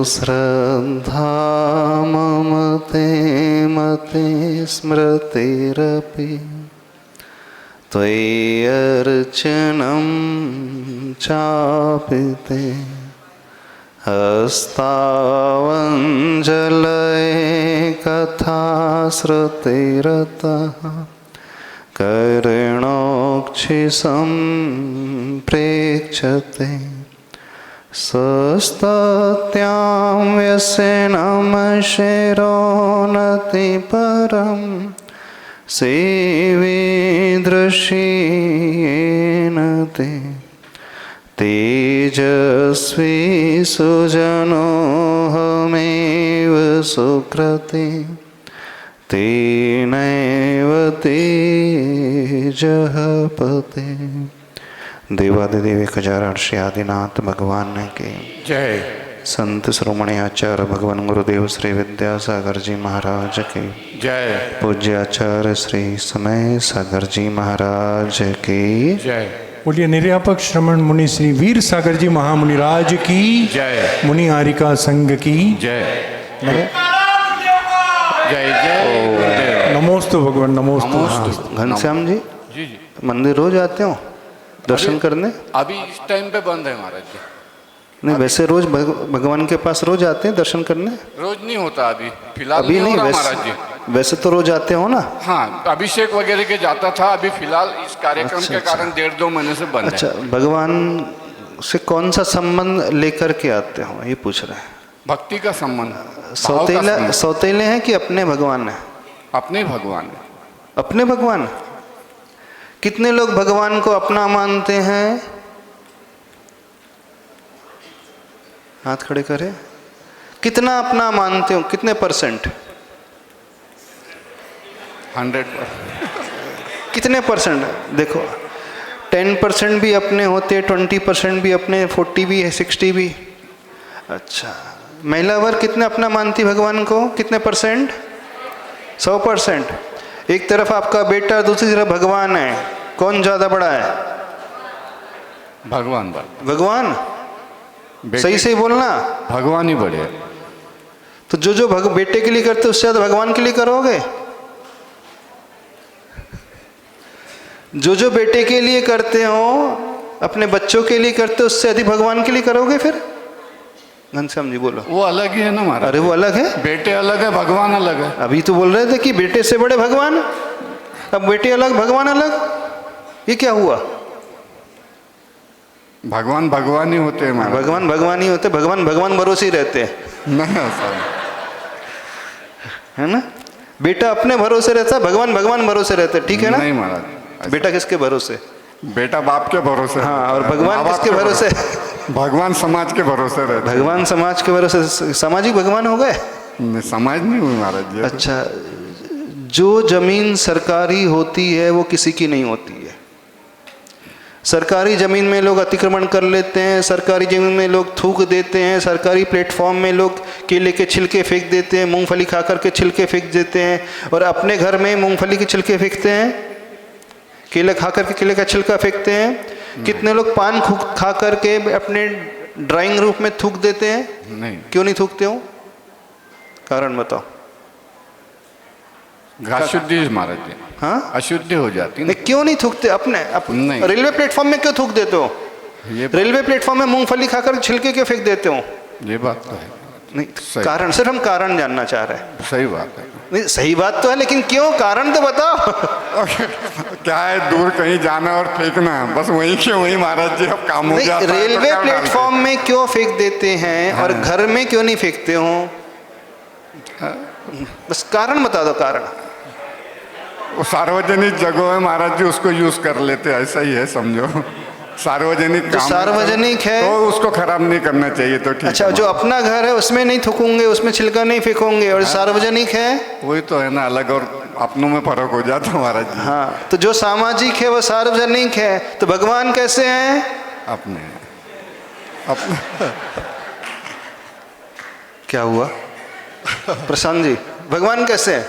श्रद्धा मम ते मते स्मृतिरपि त्वय्यर्चनं चापि ते हस्तावञ्जलये कथाश्रुतिरतः कर्णोक्षिसम्प्रेक्षते सस्तत्यां व्यसनमशेरोन्नतिपरं सेवे दृश्येन ते तेजस्वी सुजनोऽहमेव सुकृते तेनैव तेजः पते। देवादिदेव 1008 श्री आदिनाथ भगवान के जय। संत श्रोमणी आचार्य भगवान गुरुदेव श्री विद्यासागर जी महाराज के जय। पूज्य आचार्य श्री समय सागर जी महाराज की जय। बोलिए निर्यापक श्रमण मुनि श्री वीर सागर जी महामुनिराज की जय। मुनि आरिका संघ की जय। नमो जय जय नमोस्तु भगवान नमोस्तु। घनश्याम जी जी मंदिर रोज आते हो दर्शन करने? अभी इस टाइम पे बंद है महाराज जी। नहीं वैसे रोज भगवान के पास रोज आते हैं दर्शन करने? रोज नहीं होता अभी फिलहाल अभी नहीं हो रहा महाराज जी। वैसे तो रोज आते हो ना? हाँ अभिषेक वगैरह के जाता था, अभी फिलहाल इस कार्यक्रम के कारण 1.5-2 महीने से बंद अच्छा, है। भगवान से कौन सा संबंध लेकर के आते हो ये पूछ रहे हैं? भक्ति का संबंध। सौतेले हैं कि अपने भगवान है? अपने भगवान। अपने भगवान। कितने लोग भगवान को अपना मानते हैं? हाथ खड़े करें। कितना अपना मानते हो? कितने परसेंट? 100%। कितने परसेंट? देखो 10% भी अपने होते, 20% भी अपने, 40 भी है, 60 भी। अच्छा, महिला वर्ग कितने अपना मानती भगवान को? कितने परसेंट? 100%। एक तरफ आपका बेटा, दूसरी तरफ भगवान है, कौन ज्यादा बड़ा है? भगवान। भगवान। सही से बोलना। भगवान ही बड़े। तो जो बेटे के लिए करते हो उससे ज्यादा भगवान के लिए करोगे? जो बेटे के लिए करते हो, अपने बच्चों के लिए करते हो, उससे अधिक भगवान के लिए करोगे फिर? घनश्याम जी बोलो। वो अलग ही है ना महाराज। अरे वो अलग है, बेटे अलग है, भगवान अलग है। अभी तो बोल रहे थे कि बेटे से बड़े भगवान, अब बेटे अलग भगवान अलग, ये क्या हुआ? भगवान भगवान ही होते हैं महाराज। भगवान भगवान ही होते, भगवान भगवान भरोसे ही रहते हैं, नहीं सर, है ना? बेटा अपने भरोसे रहता है, भगवान भगवान भरोसे रहते, ठीक है ना? नहीं महाराज। बेटा किसके भरोसे? बेटा बाप के भरोसे। हाँ, और भगवान किसके भरोसे? भगवान समाज के भरोसे रहते। भगवान समाज के भरोसे। सामाजिक भगवान हो गए? समाज नहीं हुई महाराज जी। अच्छा, जो जमीन सरकारी होती है वो किसी की नहीं होती है। सरकारी जमीन में लोग अतिक्रमण कर लेते हैं, सरकारी जमीन में लोग थूक देते हैं, सरकारी प्लेटफॉर्म में लोग केले के छिलके फेंक देते हैं, मूंगफली खा कर के छिलके फेंक देते हैं, और अपने घर में मूंगफली के छिलके फेंकते हैं, केले खा कर के केले का छिलका फेंकते हैं। कितने लोग पान खा कर के अपने ड्राइंग रूम में थूक देते हैं? नहीं। क्यों नहीं थूकते हो? कारण बताओ। अशुद्धि महाराज जी। हाँ, अशुद्धि हो जाती नहीं, क्यों नहीं थूकते? अपने नहीं। रेलवे प्लेटफॉर्म में क्यों थूक देते हो? रेलवे प्लेटफॉर्म में मूंगफली खाकर छिलके क्यों फेंक देते हो? ये बात तो है। नहीं, कारण, सिर्फ हम कारण जानना चाह रहे हैं। सही बात है। नहीं, सही बात तो है, लेकिन क्यों? कारण तो बताओ। क्या है, दूर कहीं जाना और फेंकना, बस वहीं के वहीं महाराज जी अब काम हो जाता है। रेलवे प्लेटफॉर्म में क्यों फेंक देते हैं और घर में क्यों नहीं फेंकते हो? बस कारण बता दो, कारण। वो सार्वजनिक जगह है महाराज जी, उसको यूज कर लेते, ऐसा ही है समझो। सार्वजनिक जो सार्वजनिक है तो उसको खराब नहीं करना चाहिए, तो ठीक। अच्छा, जो अपना घर है उसमें नहीं थूकोगे, उसमें छिलका नहीं फेंकोगे, और सार्वजनिक है वही तो है ना, अलग और अपनों में फर्क हो जाता है महाराज जी। हाँ, तो जो सामाजिक है वो सार्वजनिक है, तो भगवान कैसे हैं? अपने क्या हुआ प्रशांत जी? भगवान कैसे हैं?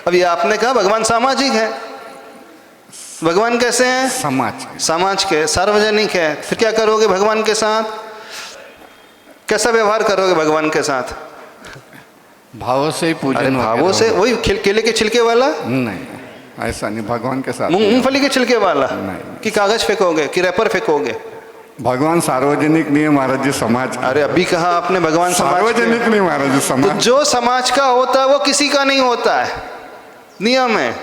अभी आपने कहा भगवान सामाजिक है, भगवान कैसे हैं? समाज समाज के, सार्वजनिक है। फिर क्या करोगे भगवान के साथ? कैसा व्यवहार करोगे भगवान के साथ? भावों से ही अरे पूजन भावों वगैरह से, वही केले के छिलके वाला, होगा। नहीं, ऐसा नहीं, भगवान के साथ मूंगफली के छिलके वाला, नहीं। कि कागज फेंकोगे कि रैपर फेंकोगे? भगवान सार्वजनिक नहीं है महाराज जी, समाज का। अरे अभी कहा आपने भगवान समाज के? सार्वजनिक नहीं महाराज जी, तो समाज। जो समाज का होता है वो किसी का नहीं होता है, नियम है।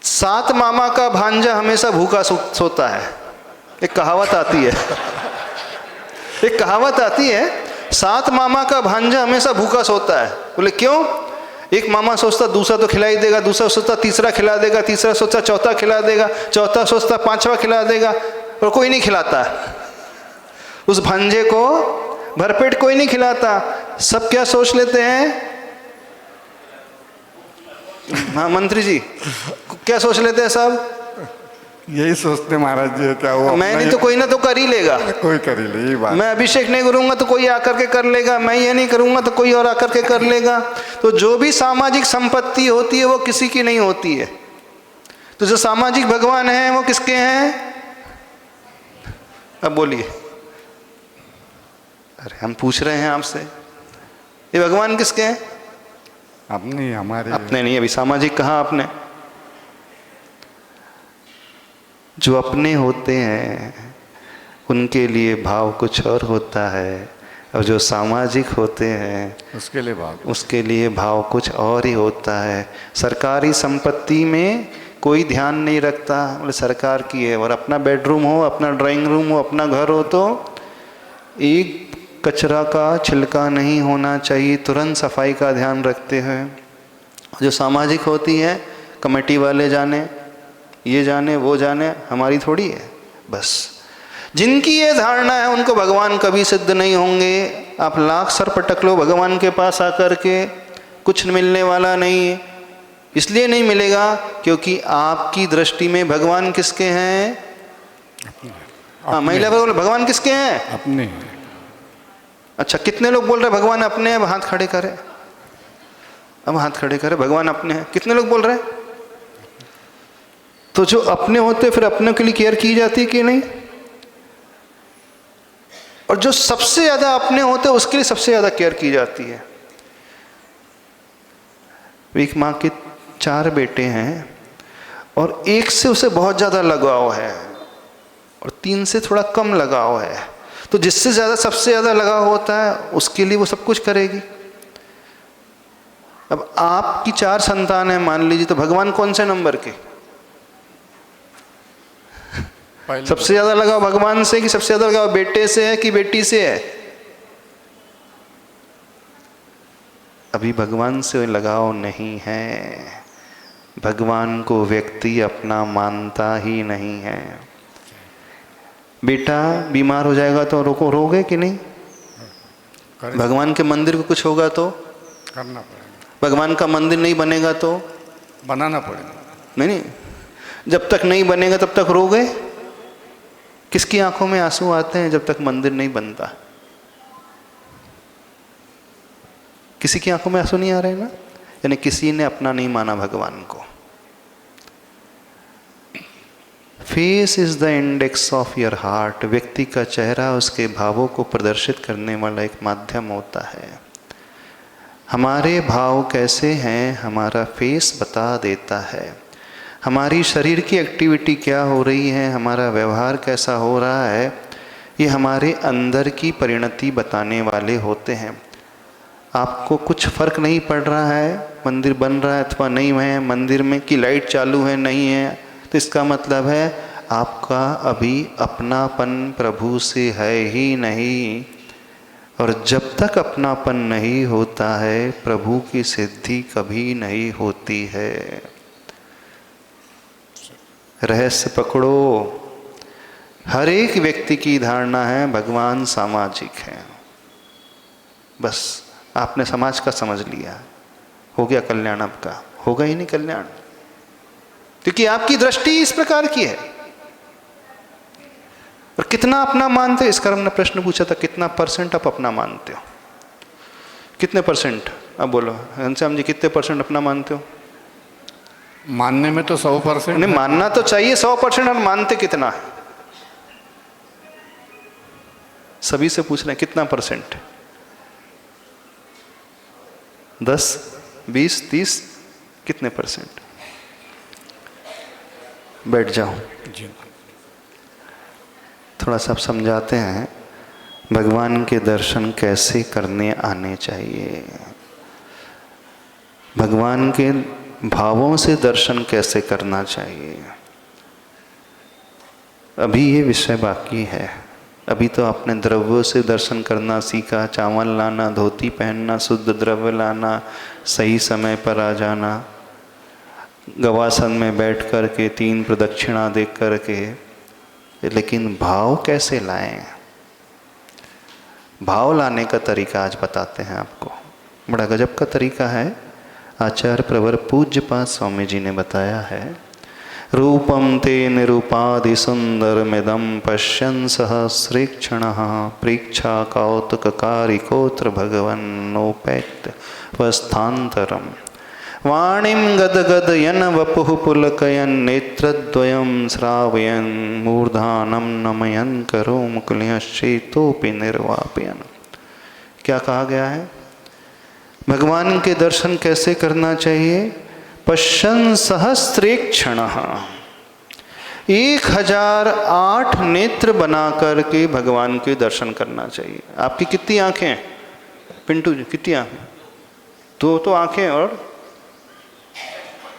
7 मामा का भांजा हमेशा भूखा सोता है, एक कहावत आती है। एक कहावत आती है, 7 मामा का भांजा हमेशा भूखा सोता है। बोले क्यों? एक मामा सोचता दूसरा तो खिला ही देगा, दूसरा सोचता तीसरा खिला देगा, तीसरा सोचता चौथा खिला देगा, चौथा सोचता 5वां खिला देगा, और कोई नहीं खिलाता। उस भांजे को भरपेट कोई नहीं खिलाता। सब क्या सोच लेते हैं? हाँ मंत्री जी, क्या सोच लेते हैं सब? यही सोचते महाराज जी, क्या वो मैं नहीं तो कोई ना तो कर ही लेगा। कोई कर ही ले, यही बात। मैं अभिषेक नहीं करूंगा तो कोई आकर के कर लेगा, मैं ये नहीं करूंगा तो कोई और आकर के कर लेगा। तो जो भी सामाजिक संपत्ति होती है वो किसी की नहीं होती है। तो जो सामाजिक भगवान हैं वो किसके हैं? अब बोलिए। अरे हम पूछ रहे हैं आपसे, ये भगवान किसके हैं? अपने, हमारे अपने नहीं। अभी सामाजिक कहा आपने? जो अपने होते हैं उनके लिए भाव कुछ और होता है, और जो सामाजिक होते हैं उसके लिए भाव, उसके लिए भाव कुछ और ही होता है। सरकारी संपत्ति में कोई ध्यान नहीं रखता, बोले सरकार की है, और अपना बेडरूम हो, अपना ड्राइंग रूम हो, अपना घर हो तो एक कचरा का छिलका नहीं होना चाहिए, तुरंत सफाई का ध्यान रखते हैं। जो सामाजिक होती है, कमेटी वाले जाने, ये जाने, वो जाने, हमारी थोड़ी है। बस जिनकी ये धारणा है उनको भगवान कभी सिद्ध नहीं होंगे। आप लाख सर पटक लो भगवान के पास आकर के, कुछ मिलने वाला नहीं है। इसलिए नहीं मिलेगा क्योंकि आपकी दृष्टि में भगवान किसके हैं? हाँ, महिला बोले भगवान किसके हैं? अपने। अच्छा, कितने लोग बोल रहे भगवान अपने हैं? अब हाथ खड़े करें, अब हाथ खड़े करें। भगवान अपने हैं, कितने लोग बोल रहे हैं? तो जो अपने होते फिर अपने के लिए केयर की जाती है कि नहीं? और जो सबसे ज्यादा अपने होते उसके लिए सबसे ज्यादा केयर की जाती है। एक माँ के 4 बेटे हैं और एक से उसे बहुत ज्यादा लगाव है और 3 से थोड़ा कम लगाव है। तो जिससे ज्यादा सबसे ज्यादा लगाव होता है उसके लिए वो सब कुछ करेगी। अब आपकी 4 संतान है मान लीजिए, तो भगवान कौन से नंबर के? सबसे ज्यादा लगाव भगवान से कि सबसे ज्यादा लगाव बेटे से है कि बेटी से है? अभी भगवान से लगाव नहीं है। भगवान को व्यक्ति अपना मानता ही नहीं है। बेटा बीमार हो जाएगा तो रोगे कि नहीं? भगवान के मंदिर को कुछ होगा तो करना पड़ेगा। भगवान का मंदिर नहीं बनेगा तो बनाना पड़ेगा। नहीं, जब तक नहीं बनेगा तब तक रोगे। किसकी आंखों में आंसू आते हैं जब तक मंदिर नहीं बनता? किसी की आंखों में आंसू नहीं आ रहे ना, यानी किसी ने अपना नहीं माना भगवान को। Face is the index of your heart. व्यक्ति का चेहरा उसके भावों को प्रदर्शित करने वाला एक माध्यम होता है। हमारे भाव कैसे हैं हमारा फेस बता देता है। हमारी शरीर की एक्टिविटी क्या हो रही है, हमारा व्यवहार कैसा हो रहा है, ये हमारे अंदर की परिणति बताने वाले होते हैं। आपको कुछ फर्क नहीं पड़ रहा है मंदिर बन रहा है अथवा नहीं है, मंदिर में की लाइट चालू है नहीं है, तो इसका मतलब है आपका अभी अपनापन प्रभु से है ही नहीं। और जब तक अपनापन नहीं होता है प्रभु की सिद्धि कभी नहीं होती है। रहस्य पकड़ो। हर एक व्यक्ति की धारणा है भगवान सामाजिक है। बस आपने समाज का समझ लिया, हो गया कल्याण। आपका होगा ही नहीं कल्याण, क्योंकि आपकी दृष्टि इस प्रकार की है। और कितना अपना मानते हो, इसका हमने प्रश्न पूछा था, कितना % आप अपना मानते हो? कितने %? अब बोलो घनश्याम जी, कितने % अपना मानते हो? मानने में तो 100%। नहीं, मानना तो चाहिए 100%, और मानते कितना है? सभी से पूछ रहे हैं कितना परसेंट? 10, 20, 30, कितने परसेंट? बैठ जाओ। थोड़ा सा समझाते हैं भगवान के दर्शन कैसे करने आने चाहिए, भगवान के भावों से दर्शन कैसे करना चाहिए। अभी ये विषय बाकी है। अभी तो आपने द्रव्यों से दर्शन करना सीखा, चावल लाना, धोती पहनना, शुद्ध द्रव्य लाना, सही समय पर आ जाना, गवासन में बैठ कर के 3 प्रदक्षिणा दे कर के, लेकिन भाव कैसे लाएं? भाव लाने का तरीका आज बताते हैं आपको। बड़ा गजब का तरीका है। आचार्य प्रवर पूज्यपाद स्वामी जी ने बताया है, रूपम ते निरूपादि सुंदरमिदं पश्यन् सहस्रेक्षणः प्रेक्षा कौतुककारिकोत्र भगवन्नोपैत वस्थान्तरम् वाणीं गदगदयन् वपुः पुलकयन् नेत्रद्वयं श्रावयन् मूर्धानं नमयन् करोमुकुलयश्चेतोऽपि निर्वापयन्। क्या कहा गया है? भगवान के दर्शन कैसे करना चाहिए? पश्यन् सहस्रेक्षणः, 1008 नेत्र बना करके भगवान के दर्शन करना चाहिए। आपकी कितनी आंखें हैं पिंटू जी? कितनी आंखें? 2 तो आंखें और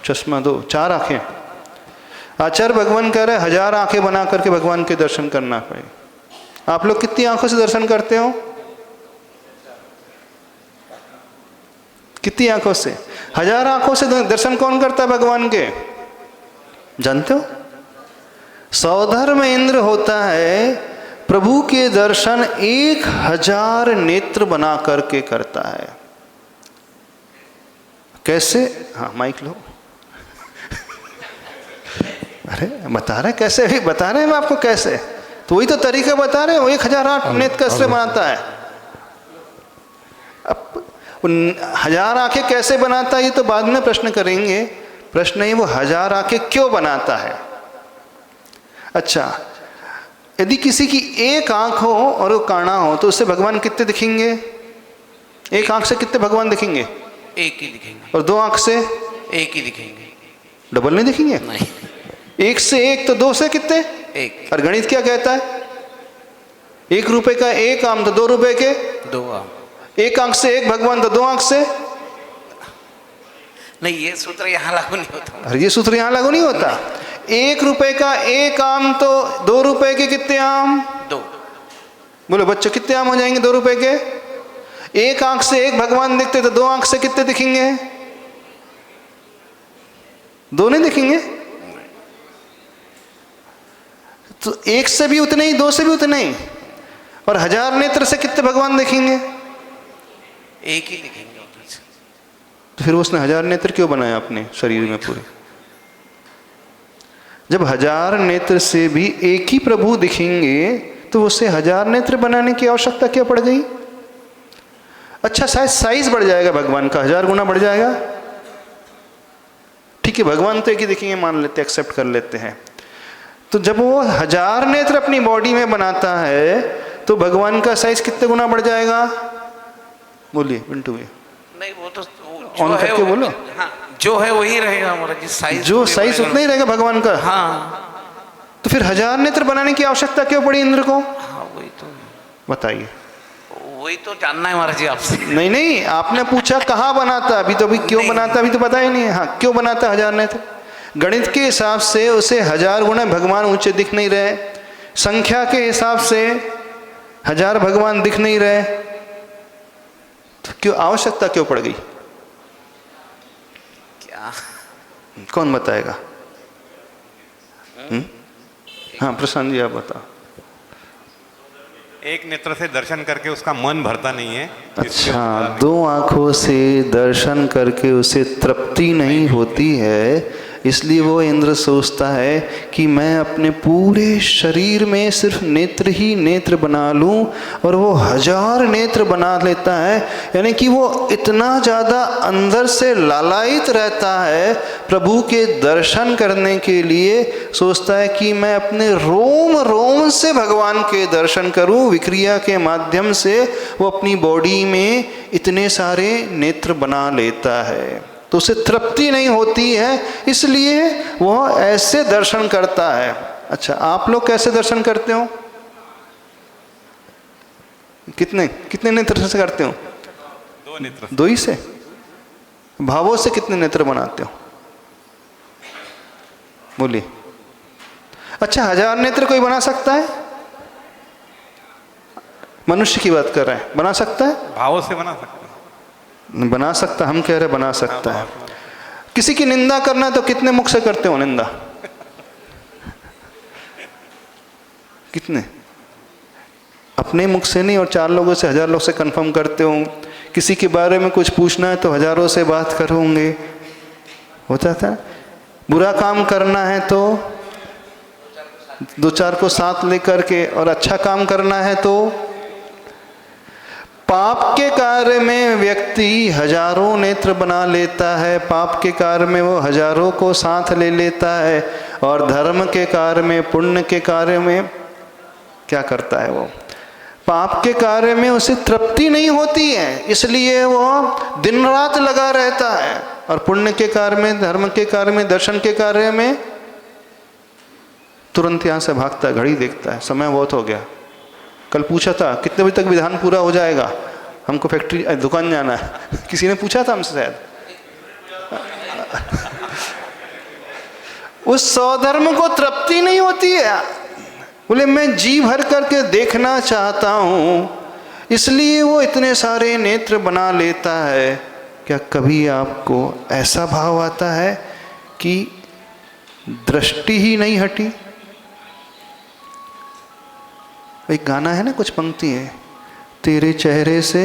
चश्मा 2, 4 आंखें। आचार्य भगवान कह रहे 1000 आंखें बना करके भगवान के दर्शन करना पड़ेगा। आप लोग कितनी आंखों से दर्शन करते हो? कितनी आंखों से? 1000 आंखों से दर्शन कौन करता है भगवान के? जानते हो? सौधर में इंद्र होता है, प्रभु के दर्शन 1000 नेत्र बना करके करता है। कैसे? हाँ माइक लो। अरे बता रहे कैसे, भी बता रहे हैं हम आपको कैसे, तो वही तो तरीका बता रहे हो। 1008 नेत्र कैसे बनाता है? अब 1000 आंखें कैसे बनाता है ये तो बाद में प्रश्न करेंगे। प्रश्न है वो 1000 आंखें क्यों बनाता है। अच्छा, यदि किसी की एक आंख हो और वो काना हो तो उससे भगवान कितने दिखेंगे? एक आंख से कितने भगवान दिखेंगे? एक ही दिखेंगे। और 2 आंख से? एक ही दिखेंगे। डबल नहीं दिखेंगे? नहीं। 1 से 1 तो 2 से कितने? 1। और गणित क्या कहता है? 1 रुपए का 1 आम तो 2 रुपए के 2 आम। 1 आंख से 1 भगवान तो 2 आंख से? नहीं, ये सूत्र यहाँ लागू नहीं होता। अरे ये सूत्र यहाँ लागू नहीं होता। 1 रुपए का 1 आम तो 2 रुपए के कितने आम? 2। बोलो बच्चों कितने आम हो जाएंगे 2 रुपए के? 1 आंख से 1 भगवान दिखते तो 2 आंख से कितने दिखेंगे? 2 नहीं दिखेंगे? तो 1 से भी उतने ही, 2 से भी उतने ही। और 1000 नेत्र से कितने भगवान दिखेंगे? एक ही दिखेंगे। तो फिर उसने 1000 नेत्र क्यों बनाया अपने शरीर में पूरे? जब 1000 नेत्र से भी एक ही प्रभु दिखेंगे तो उसे 1000 नेत्र बनाने की आवश्यकता क्या पड़ गई? अच्छा, शायद साइज बढ़ जाएगा भगवान का, 1000 गुना बढ़ जाएगा। ठीक है, भगवान तो एक ही दिखेंगे मान लेते, एक्सेप्ट कर लेते हैं। तो जब वो 1000 नेत्र अपनी बॉडी में बनाता है तो भगवान का साइज कितने गुना बढ़ जाएगा? बोलिए पिंटू भैया। नहीं, वो तो ऑन करके बोलो। हाँ, जो है वही रहेगा हमारा। जिस साइज जो साइज उतना ही रहेगा भगवान का। हाँ। तो फिर 1000 नेत्र बनाने की आवश्यकता क्यों पड़ी इंद्र को? हाँ, वही तो बताइए। वही तो जानना है महाराज जी आपसे। नहीं नहीं, आपने पूछा कहाँ बनाता, अभी तो अभी क्यों बनाता अभी तो पता ही नहीं है। हाँ, क्यों बनाता 1000 नेत्र? गणित के हिसाब से उसे 1000 गुना भगवान ऊंचे दिख नहीं रहे, संख्या के हिसाब से 1000 भगवान दिख नहीं रहे, तो क्यों आवश्यकता क्यों पड़ गई? क्या कौन बताएगा? हाँ प्रशांत जी आप बताओ। एक नेत्र से दर्शन करके उसका मन भरता नहीं है। अच्छा, 2 आंखों से दर्शन करके उसे तृप्ति नहीं होती है, इसलिए वो इंद्र सोचता है कि मैं अपने पूरे शरीर में सिर्फ नेत्र ही नेत्र बना लूं, और वो 1000 नेत्र बना लेता है। यानी कि वो इतना ज़्यादा अंदर से लालायित रहता है प्रभु के दर्शन करने के लिए, सोचता है कि मैं अपने रोम रोम से भगवान के दर्शन करूं। विक्रिया के माध्यम से वो अपनी बॉडी में इतने सारे नेत्र बना लेता है, तो उसे तृप्ति नहीं होती है, इसलिए वह ऐसे दर्शन करता है। अच्छा, आप लोग कैसे दर्शन करते हो? कितने कितने नेत्र से करते हो? 2 नेत्र। 2 ही से? भावों से कितने नेत्र बनाते हो? बोलिए। अच्छा, 1000 नेत्र कोई बना सकता है? मनुष्य की बात कर रहे हैं, बना सकता है? भावों से बना सकते हैं। बना सकता, हम कह रहे बना सकता है। किसी की निंदा करना है तो कितने मुख से करते हो निंदा? कितने? अपने मुख से नहीं, और 4 लोगों से, 1000 लोग से कंफर्म करते हो। किसी के बारे में कुछ पूछना है तो हजारों से बात करोगे, होता था। बुरा काम करना है तो 2-4 को साथ लेकर के, और अच्छा काम करना है तो पाप के कार्य में व्यक्ति 1000 नेत्र बना लेता है, पाप के कार्य में वो 1000 को साथ ले लेता है, और धर्म के कार्य में, पुण्य के कार्य में क्या करता है? वो पाप के कार्य में उसे तृप्ति नहीं होती है, इसलिए वो दिन रात लगा रहता है, और पुण्य के कार्य में, धर्म के कार्य में, दर्शन के कार्य में तुरंत यहाँ से भागता है, घड़ी देखता है, समय बहुत हो गया। कल पूछा था कितने बजे तक विधान पूरा हो जाएगा, हमको फैक्ट्री दुकान जाना है। किसी ने पूछा था हमसे शायद। उस स्वधर्म को तृप्ति नहीं होती है, बोले मैं जी भर करके देखना चाहता हूं, इसलिए वो इतने सारे नेत्र बना लेता है। क्या कभी आपको ऐसा भाव आता है कि दृष्टि ही नहीं हटी? एक गाना है ना, कुछ पंक्ति है, तेरे चेहरे से,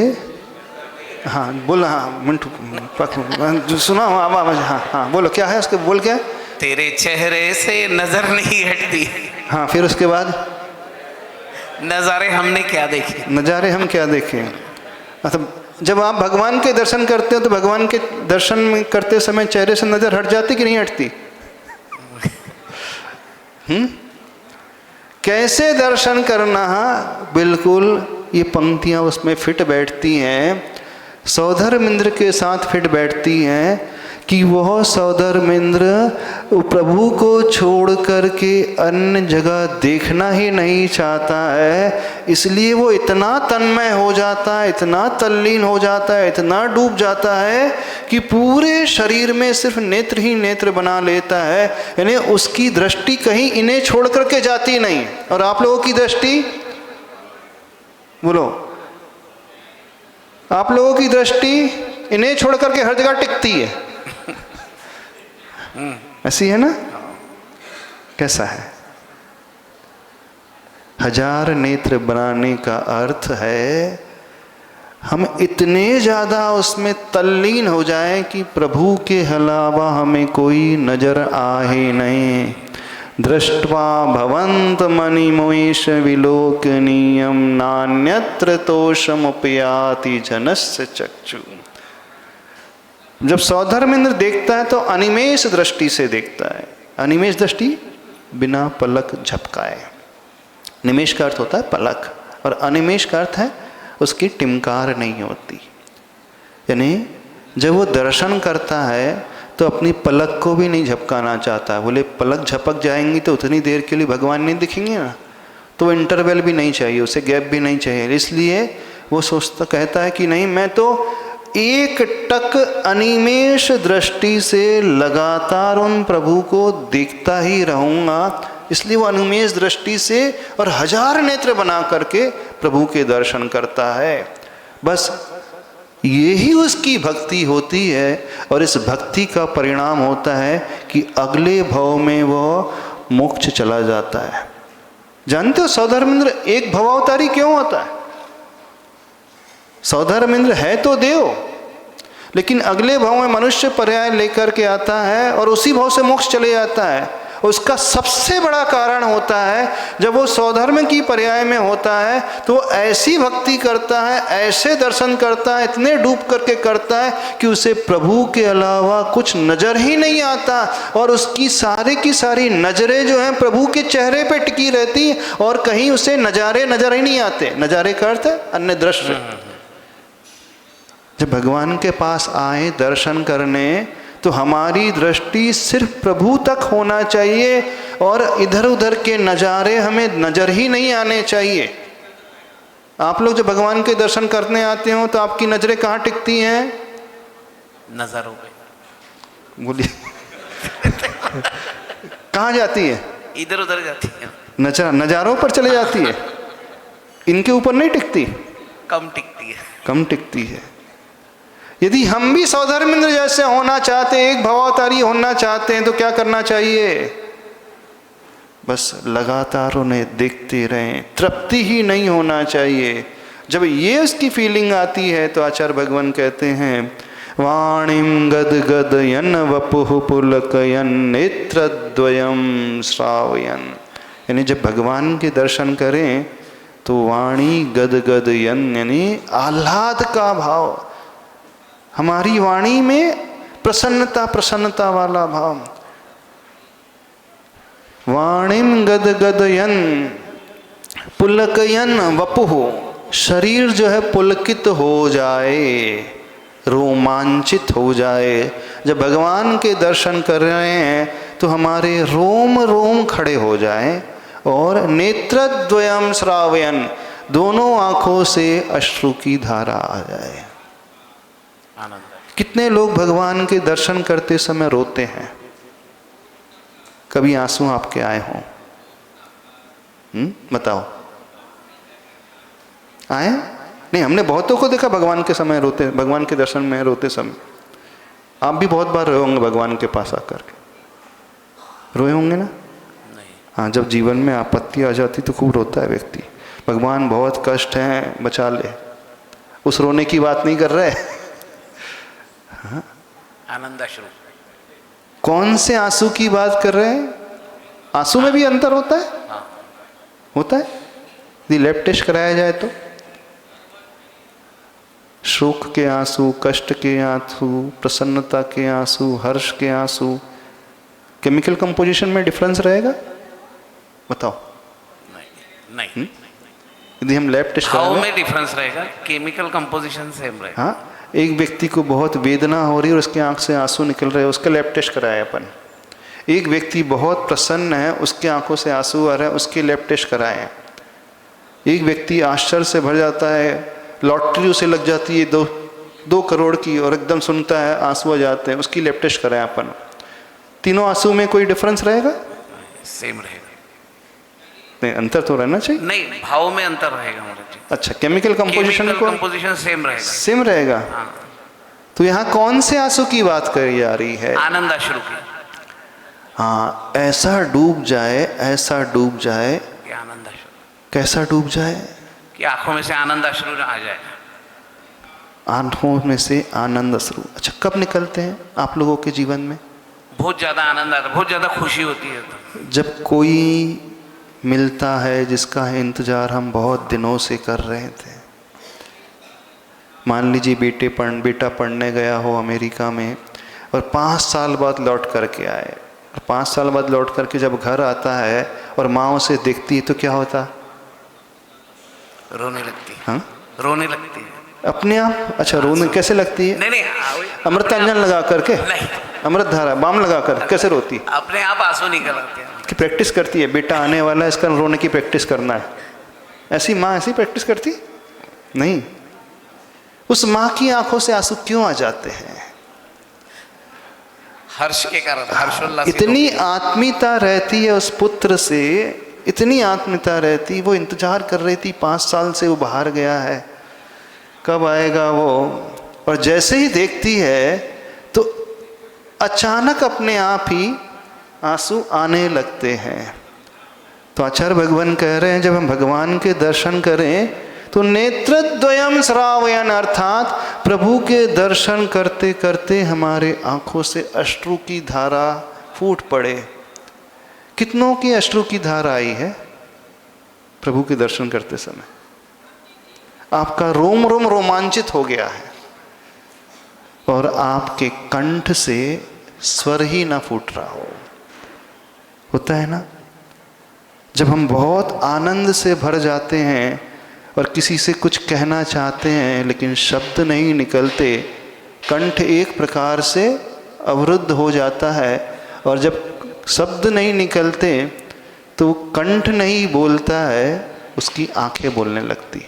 हाँ बोला, हाँ मिंटू सुना हूँ आवाज, हाँ हाँ बोलो, क्या है उसके, बोल क्या है? तेरे चेहरे से नजर नहीं हटती। हाँ, फिर उसके बाद नजारे हमने क्या देखे? नज़ारे हम क्या देखें? मतलब जब आप भगवान के दर्शन करते हो तो भगवान के दर्शन करते समय चेहरे से नजर हट जाती कि नहीं हटती? कैसे दर्शन करना है, बिल्कुल ये पंक्तियां उसमें फिट बैठती हैं, सौधर्मिंद्र के साथ फिट बैठती हैं कि वह सौधर्मिंद्र प्रभु को छोड़ करके अन्य जगह देखना ही नहीं चाहता है, इसलिए वो इतना तन्मय हो जाता है, इतना तल्लीन हो जाता है, इतना डूब जाता है कि पूरे शरीर में सिर्फ नेत्र ही नेत्र बना लेता है। यानी उसकी दृष्टि कहीं इन्हें छोड़ करके जाती नहीं। और आप लोगों की दृष्टि, बोलो, आप लोगों की दृष्टि इन्हें छोड़ करके हर जगह टिकती है, ऐसी है ना? कैसा है? 1000 नेत्र बनाने का अर्थ है हम इतने ज़्यादा उसमें तल्लीन हो जाएं कि प्रभु के अलावा हमें कोई नजर आए नहीं। दृष्ट्वा भवंत मणिमोष विलोकनीयम नान्यत्र तोषमुपयाति जनस्य चक्षु। जब सौधर्मेंद्र देखता है तो अनिमेष दृष्टि से देखता है। अनिमेष दृष्टि बिना पलक झपकाए। निमेष का अर्थ होता है पलक, और अनिमेष का अर्थ है उसकी टिमकार नहीं होती। यानी जब वो दर्शन करता है तो अपनी पलक को भी नहीं झपकाना चाहता। बोले पलक झपक जाएंगी तो उतनी देर के लिए भगवान नहीं दिखेंगे ना, तो इंटरवल भी नहीं चाहिए, उसे गैप भी नहीं चाहिए। इसलिए वो सोचता, कहता है कि नहीं, मैं तो एक टक अनिमेष दृष्टि से लगातार उन प्रभु को देखता ही रहूँगा। इसलिए वो अनुमेष दृष्टि से और 1000 नेत्र बना करके प्रभु के दर्शन करता है। बस यही उसकी भक्ति होती है, और इस भक्ति का परिणाम होता है कि अगले भव में वह मोक्ष चला जाता है। जानते हो सौधर्मेंद्र एक भवावतारी क्यों होता है? सौधर्मेंद्र है तो देव, लेकिन अगले भाव में मनुष्य पर्याय लेकर के आता है और उसी भाव से मोक्ष चले जाता है। उसका सबसे बड़ा कारण होता है जब वो स्वधर्म की पर्याय में होता है तो वो ऐसी भक्ति करता है, ऐसे दर्शन करता है, इतने डूब करके करता है कि उसे प्रभु के अलावा कुछ नजर ही नहीं आता और उसकी सारी की सारी नजरें जो हैं प्रभु के चेहरे पे टिकी रहती और कहीं उसे नजारे नजर ही नहीं आते। नजारे का अर्थ है अन्य दृश्य। जब भगवान के पास आए दर्शन करने तो हमारी दृष्टि सिर्फ प्रभु तक होना चाहिए और इधर उधर के नज़ारे हमें नज़र ही नहीं आने चाहिए। आप लोग जब भगवान के दर्शन करने आते हो तो आपकी नज़रें कहाँ टिकती हैं? नजरों पे। बोलिए कहाँ जाती है? इधर उधर जाती है, नज़ारों पर चले जाती है, इनके ऊपर नहीं टिकती, कम टिकती है। कम टिकती है। यदि हम भी सौधर्मेंद्र जैसे होना चाहते हैं, एक भवावतारी होना चाहते हैं तो क्या करना चाहिए? बस लगातार उन्हें देखते रहें, तृप्ति ही नहीं होना चाहिए। जब ये उसकी फीलिंग आती है तो आचार्य भगवान कहते हैं वाणीम गद गदयन वपुः पुलकयन नेत्रद्वयम श्रावयन। यानी जब भगवान के दर्शन करें तो वाणी गद गदयन यानी आह्लाद का भाव, हमारी वाणी में प्रसन्नता प्रसन्नता वाला भाव। वाणीम गद गदयन पुलकयन वपुः, शरीर जो है पुलकित हो जाए, रोमांचित हो जाए। जब भगवान के दर्शन कर रहे हैं तो हमारे रोम रोम खड़े हो जाएं और नेत्रद्वयम श्रावयन, दोनों आँखों से अश्रु की धारा आ जाए। आनंद। कितने लोग भगवान के दर्शन करते समय रोते हैं? कभी आंसू आपके आए हों? बताओ, आए? नहीं, हमने बहुतों को देखा भगवान के समय रोते, भगवान के दर्शन में रोते समय। आप भी बहुत बार रोए होंगे भगवान के पास आकर के, रोए होंगे ना? हाँ, जब जीवन में आपत्ति आ जाती तो खूब रोता है व्यक्ति, भगवान बहुत कष्ट है बचा ले। उस रोने की बात नहीं कर रहे। हाँ? आनंद अश्रु। कौन से आंसू की बात कर रहे हैं? आंसू में भी अंतर होता है? हाँ। होता है। यदि लैब टेस्ट कराया जाए तो शोक के आंसू, कष्ट के आंसू, प्रसन्नता के आंसू, हर्ष के आंसू, केमिकल कंपोजिशन में डिफरेंस रहेगा? बताओ। नहीं। यदि हम लैब टेस्ट भाव कराएं, में डिफरेंस रहेगा, केमिकल कंपोजिशन सेम रहेगा। हाँ, एक व्यक्ति को बहुत वेदना हो रही है और उसके आंख से आंसू निकल रहे हैं, उसका लैब टेस्ट कराया अपन। एक व्यक्ति बहुत प्रसन्न है, उसके आंखों से आंसू आ रहे हैं, उसके लैब टेस्ट कराए। एक व्यक्ति आश्चर्य से भर जाता है, लॉटरी उसे लग जाती है 2 करोड़ की और एकदम सुनता है आंसू आ जाते हैं, उसकी लैब टेस्ट कराए अपन। तीनों आंसू में कोई डिफरेंस रहेगा? सेम रहेगा। नहीं, अंतर तो रहना चाहिए। नहीं, भाव में अंतर रहेगा महाराज जी। अच्छा, केमिकल कंपोजिशन को कंपोजिशन सेम रहेगा। सेम रहेगा। हाँ। तो यहाँ कौन से आंसू की बात करी जा रही है? आनंद अश्रु की। हाँ, ऐसा डूब जाए, ऐसा डूब जाए। कि आनंद अश्रु। कैसा डूब जाए? कि आंखों में से आनंद अश्रु आ जाए। आंखों में से आनंद अश्रु। अच्छा, कब निकलते हैं आप लोगों के जीवन में? बहुत ज्यादा आनंद आता है, बहुत ज्यादा खुशी होती है तो। जब कोई मिलता है जिसका इंतजार हम बहुत दिनों से कर रहे थे। मान लीजिए बेटा पढ़ने गया हो अमेरिका में और 5 साल बाद लौट करके आए, और 5 साल बाद लौट करके जब घर आता है और माँ उसे देखती है तो क्या होता? रोने लगती है। हाँ, रोने लगती है अपने आप। अच्छा, रोने कैसे लगती है? नहीं, अमृतांजन लगा करके, नहीं, अमृत धारा बाम लगा कर कैसे रोती? अपने आप आंसू निकल आते हैं। कि प्रैक्टिस करती है, बेटा आने वाला है, इसका रोने की प्रैक्टिस करना है। ऐसी माँ ऐसी प्रैक्टिस करती नहीं। उस माँ की आंखों से आंसू क्यों आ जाते हैं? हर्ष के कारण, हर्षोल्लास। इतनी आत्मीयता रहती है उस पुत्र से, इतनी आत्मीयता रहती। वो इंतजार कर रही थी, 5 साल से वो बाहर गया है, कब आएगा वो। और जैसे ही देखती है तो अचानक अपने आप ही आंसू आने लगते हैं। तो आचार्य भगवान कह रहे हैं जब हम भगवान के दर्शन करें तो नेत्रद्वयम श्रावयन अर्थात प्रभु के दर्शन करते करते हमारे आंखों से अश्रु की धारा फूट पड़े। कितनों की अश्रु की धारा आई है प्रभु के दर्शन करते समय? आपका रोम रोम रोमांचित हो गया है और आपके कंठ से स्वर ही ना फूट रहा हो। होता है ना, जब हम बहुत आनंद से भर जाते हैं और किसी से कुछ कहना चाहते हैं लेकिन शब्द नहीं निकलते, कंठ एक प्रकार से अवरुद्ध हो जाता है और जब शब्द नहीं निकलते तो कंठ नहीं बोलता है, उसकी आंखें बोलने लगती।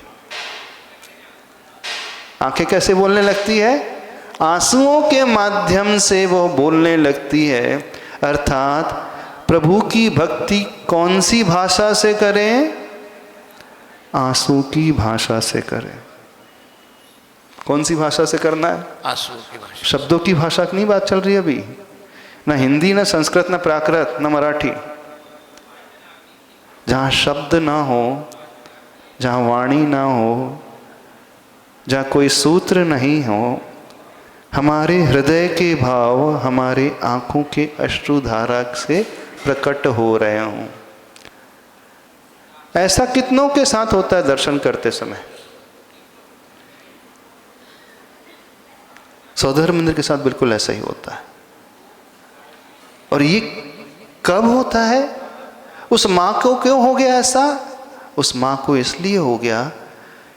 आंखें कैसे बोलने लगती है? आंसुओं के माध्यम से वो बोलने लगती है। अर्थात प्रभु की भक्ति कौन सी भाषा से करें? आंसू की भाषा से करें। कौन सी भाषा से करना है? आंसू की भाषा। शब्दों की भाषा की नहीं बात चल रही अभी, ना हिंदी ना संस्कृत ना प्राकृत ना मराठी। जहाँ शब्द ना हो, जहाँ वाणी ना हो, जहाँ कोई सूत्र नहीं हो, हमारे हृदय के भाव हमारे आंखों के अश्रुधारा से प्रकट हो रहे हों। ऐसा कितनों के साथ होता है दर्शन करते समय? सौधर्म मंदिर के साथ बिल्कुल ऐसा ही होता है। और ये कब होता है? उस माँ को क्यों हो गया ऐसा? उस माँ को इसलिए हो गया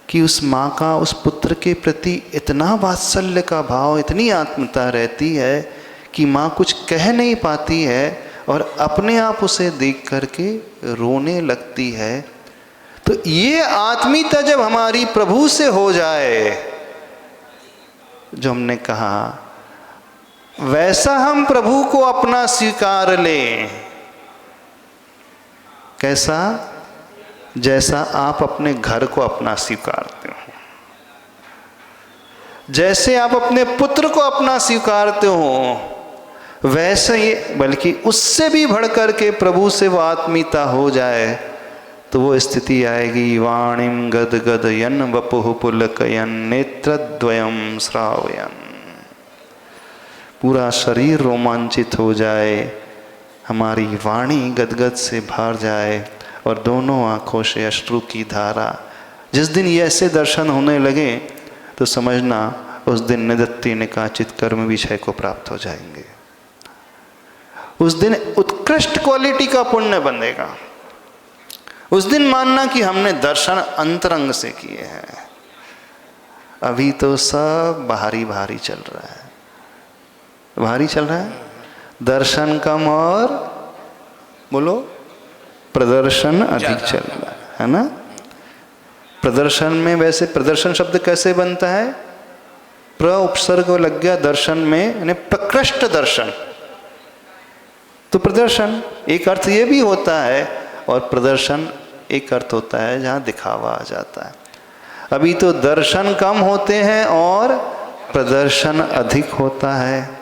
कि उस माँ का उस पुत्र के प्रति इतना वात्सल्य का भाव, इतनी आत्मीयता रहती है कि माँ कुछ कह नहीं पाती है और अपने आप उसे देख करके रोने लगती है। तो ये आत्मीयता जब हमारी प्रभु से हो जाए, जो हमने कहा, वैसा हम प्रभु को अपना स्वीकार लें। कैसा? जैसा आप अपने घर को अपना स्वीकारते हो, जैसे आप अपने पुत्र को अपना स्वीकारते हो, वैसे ही, बल्कि उससे भी बढ़कर के प्रभु से वो आत्मीयता हो जाए तो वो स्थिति आएगी। वाणिम गद गद यन वपुः पुलकयन नेत्रद्वयम श्रावयन। पूरा शरीर रोमांचित हो जाए, हमारी वाणी गदगद से भर जाए और दोनों आंखों से अश्रु की धारा। जिस दिन ये ऐसे दर्शन होने लगे तो समझना उस दिन निदत्ति निकाचित कर्म विषय को प्राप्त हो जाएंगे। उस दिन उत्कृष्ट क्वालिटी का पुण्य बनेगा। उस दिन मानना कि हमने दर्शन अंतरंग से किए हैं। अभी तो सब बाहरी बाहरी चल रहा है, बाहरी चल रहा है। दर्शन कम और बोलो प्रदर्शन अधिक चल रहा है ना। प्रदर्शन में, वैसे प्रदर्शन शब्द कैसे बनता है? प्र उपसर्ग लग गया दर्शन में, यानी प्रकृष्ट दर्शन। तो प्रदर्शन एक अर्थ ये भी होता है और प्रदर्शन एक अर्थ होता है जहाँ दिखावा आ जाता है। अभी तो दर्शन कम होते हैं और प्रदर्शन अधिक होता है।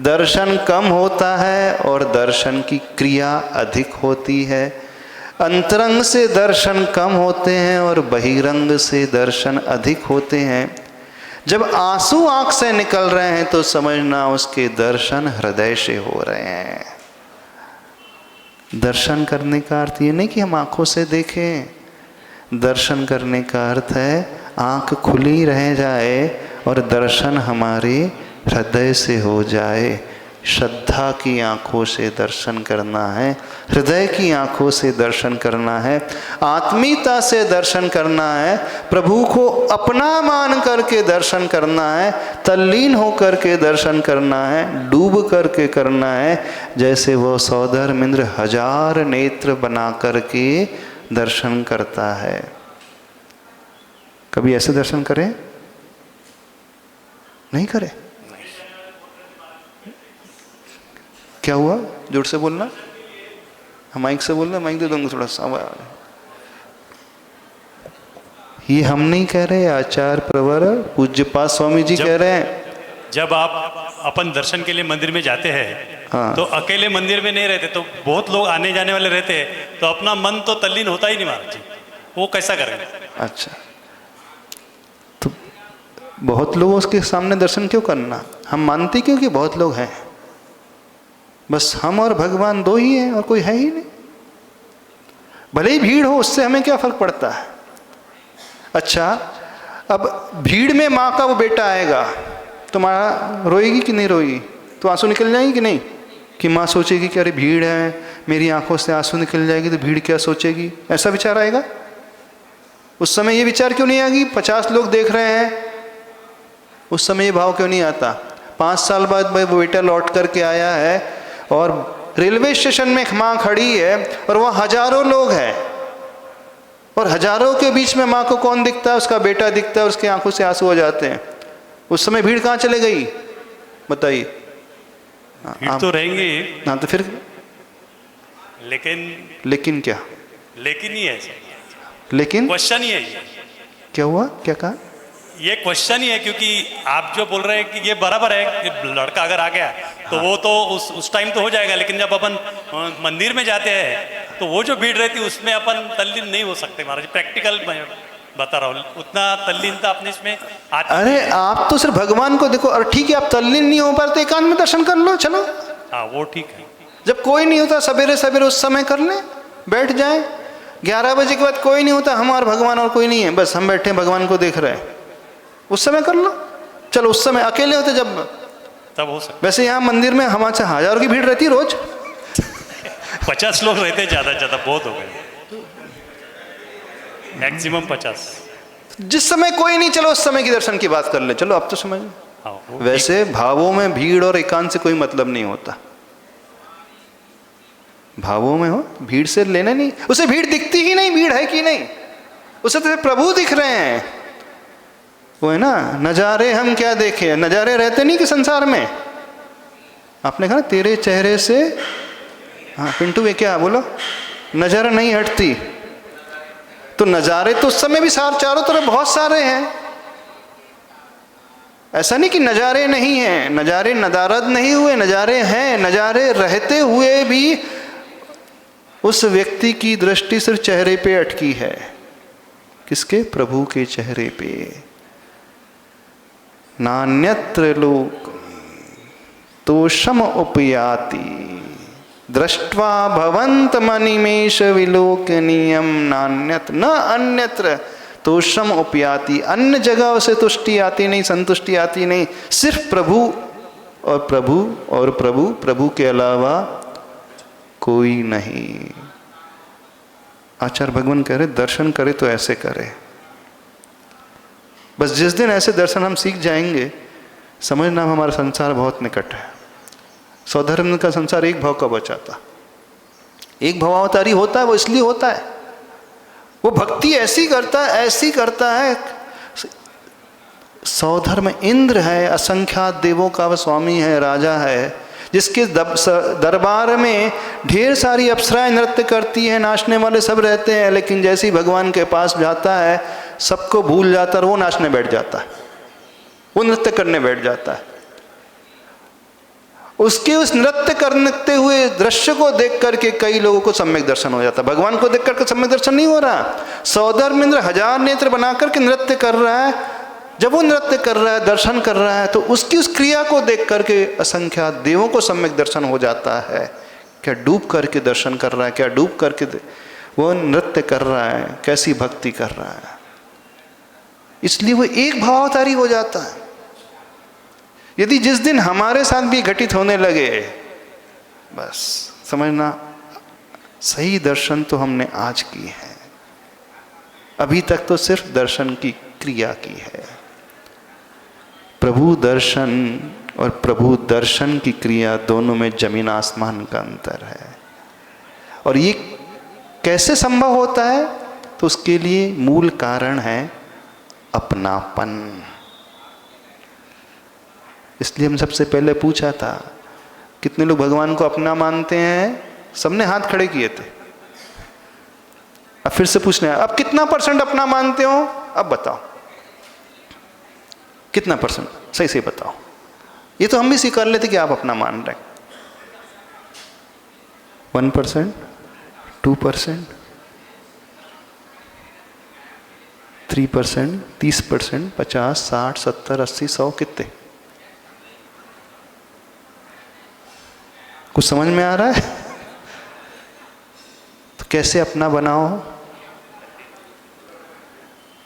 दर्शन कम होता है और दर्शन की क्रिया अधिक होती है। अंतरंग से दर्शन कम होते हैं और बहिरंग से दर्शन अधिक होते हैं। जब आंसू आंख से निकल रहे हैं तो समझना उसके दर्शन हृदय से हो रहे हैं। दर्शन करने का अर्थ ये नहीं कि हम आंखों से देखें। दर्शन करने का अर्थ है आंख खुली रह जाए और दर्शन हमारे हृदय से हो जाए। श्रद्धा की आंखों से दर्शन करना है, हृदय की आंखों से दर्शन करना है, आत्मीयता से दर्शन करना है, प्रभु को अपना मान करके दर्शन करना है, तल्लीन होकर के दर्शन करना है, डूब करके करना है। जैसे वो सौधर्म इंद्र 1000 नेत्र बना करके दर्शन करता है। कभी ऐसे दर्शन करें? नहीं करे। क्या हुआ? जोर से बोलना, माइक से बोलना, माइक दे दूंगा थोड़ा सा। ये हम नहीं कह रहे, आचार्य प्रवर पूज्यपाद स्वामी जी कह रहे हैं। जब आप अपन दर्शन के लिए मंदिर में जाते हैं हाँ। तो अकेले मंदिर में नहीं रहते, तो बहुत लोग आने जाने वाले रहते हैं, तो अपना मन तो तल्लीन होता ही नहीं महाराज जी, वो कैसा करें? अच्छा, बहुत लोगों के सामने दर्शन क्यों करना? हम मानते क्यों कि बहुत लोग हैं? बस हम और भगवान दो ही हैं और कोई है ही नहीं। भले ही भीड़ हो, उससे हमें क्या फर्क पड़ता है? अच्छा, अब भीड़ में माँ का वो बेटा आएगा तो माँ रोएगी कि नहीं रोएगी? तो आंसू निकल जाएंगे कि नहीं? कि माँ सोचेगी कि अरे भीड़ है, मेरी आंखों से आंसू निकल जाएगी तो भीड़ क्या सोचेगी? ऐसा विचार आएगा? उस समय ये विचार क्यों नहीं आएगी? 50 लोग देख रहे हैं, उस समय ये भाव क्यों नहीं आता? 5 साल बाद भाई वो बेटा लौट करके आया है और रेलवे स्टेशन में एक माँ खड़ी है और वहाँ हजारों लोग हैं और हजारों के बीच में माँ को कौन दिखता है? उसका बेटा दिखता है और उसकी आंखों से आंसू हो जाते हैं। उस समय भीड़ कहाँ चले गई बताइए? भीड़ तो रहेंगे, हाँ, तो फिर लेकिन क्या? लेकिन ही है, लेकिन क्वेश्चन ही है ये। क्या हुआ? क्या कहा? ये क्वेश्चन ही है, क्योंकि आप जो बोल रहे हैं कि ये बराबर है कि लड़का अगर आ गया तो वो तो उस टाइम तो हो जाएगा, लेकिन जब अपन मंदिर में जाते हैं तो वो जो भीड़ रहती है उसमें अपन तल्लीन नहीं हो सकते महाराज। प्रैक्टिकल बता रहा हूँ, उतना तल्लीनता अपने इसमें आती। अरे आप तो सिर्फ भगवान को देखो। और ठीक है, आप तल्लीन नहीं हो पाते, एकांत में दर्शन कर लो, चलो। हाँ, वो ठीक है। जब कोई नहीं होता सवेरे सवेरे उस समय कर ले, बैठ जाए। 11 बजे के बाद कोई नहीं होता, हम और भगवान और कोई नहीं है, बस हम बैठे भगवान को देख रहे हैं, उस समय कर लो। चलो उस समय अकेले होते जब, तब हो सकता। वैसे यहाँ मंदिर में हमारे हजारों की भीड़ रहती है रोज। 50 लोग रहते, ज्यादा ज्यादा बहुत हो गए, मैक्सिमम 50। जिस समय कोई नहीं, चलो उस समय की दर्शन की बात कर ले, चलो अब तो समझ। हाँ, वैसे भावों में भीड़ और एकांत से कोई मतलब नहीं होता। भावों में हो, भीड़ से लेना नहीं। उसे भीड़ दिखती ही नहीं, भीड़ है कि नहीं, उसे तो प्रभु दिख रहे हैं। वो है ना, नजारे हम क्या देखे, नजारे रहते नहीं कि संसार में। आपने कहा तेरे चेहरे से, हाँ पिंटू ये क्या बोलो, नजर नहीं हटती। तो नजारे तो उस समय भी चारों तरफ बहुत सारे हैं। ऐसा नहीं कि नजारे नहीं हैं, नजारे नदारद नहीं हुए, नजारे हैं। नजारे रहते हुए भी उस व्यक्ति की दृष्टि सिर्फ चेहरे पे अटकी है। किसके? प्रभु के चेहरे पे। नान्यत्र लोक तोषम उपयाति दृष्ट्वा भवंत मनिमेष विलोकनीयम नान्यत न अन्यत्र तोषम उपयाति। अन्य जगह से तुष्टि आती नहीं, संतुष्टि आती नहीं, सिर्फ प्रभु और प्रभु और प्रभु, प्रभु के अलावा कोई नहीं। आचार्य भगवान कह रहे दर्शन करे तो ऐसे करे। बस जिस दिन ऐसे दर्शन हम सीख जाएंगे, समझना हमारा संसार बहुत निकट है। स्वधर्म का संसार एक भाव का बचा था। एक भावावतारी होता है, वो इसलिए होता है, वो भक्ति ऐसी करता है। सौधर्म इंद्र है, असंख्यात देवों का वह स्वामी है, राजा है, जिसके दरबार में ढेर सारी अप्सराएं नृत्य करती हैं, नाचने वाले सब रहते हैं, लेकिन जैसे ही भगवान के पास जाता है सबको भूल जाता है, वो नाचने बैठ जाता है, वो नृत्य करने बैठ जाता है। उसके उस नृत्य करते हुए दृश्य को देख करके कई लोगों को सम्यक दर्शन हो जाता है। भगवान को देख करके सम्यक दर्शन नहीं हो रहा। सौधर्म इंद्र 1000 नेत्र बना करके नृत्य कर रहा है। जब वो नृत्य कर रहा है, दर्शन कर रहा है, तो उसकी उस क्रिया को देख करके असंख्यात देवों को सम्यक दर्शन हो जाता है। क्या डूब करके दर्शन कर रहा है, क्या डूब करके वो नृत्य कर रहा है, कैसी भक्ति कर रहा है। इसलिए वो एक भावावतारी हो जाता है। यदि जिस दिन हमारे साथ भी घटित होने लगे, बस समझना सही दर्शन तो हमने आज की है, अभी तक तो सिर्फ दर्शन की क्रिया की है। प्रभु दर्शन और प्रभु दर्शन की क्रिया दोनों में जमीन आसमान का अंतर है। और ये कैसे संभव होता है? तो उसके लिए मूल कारण है अपनापन। इसलिए हम सबसे पहले पूछा था, कितने लोग भगवान को अपना मानते हैं? सबने हाथ खड़े किए थे। अब फिर से पूछना है, अब कितना % अपना मानते हो? अब बताओ कितना %? सही से बताओ। ये तो हम भी स्वीकार लेते कि आप अपना मान रहे। 1%, 2%, 3%, 30%, 50, 60, 70, 80, 100 कितने? कुछ समझ में आ रहा है? तो कैसे अपना बनाओ?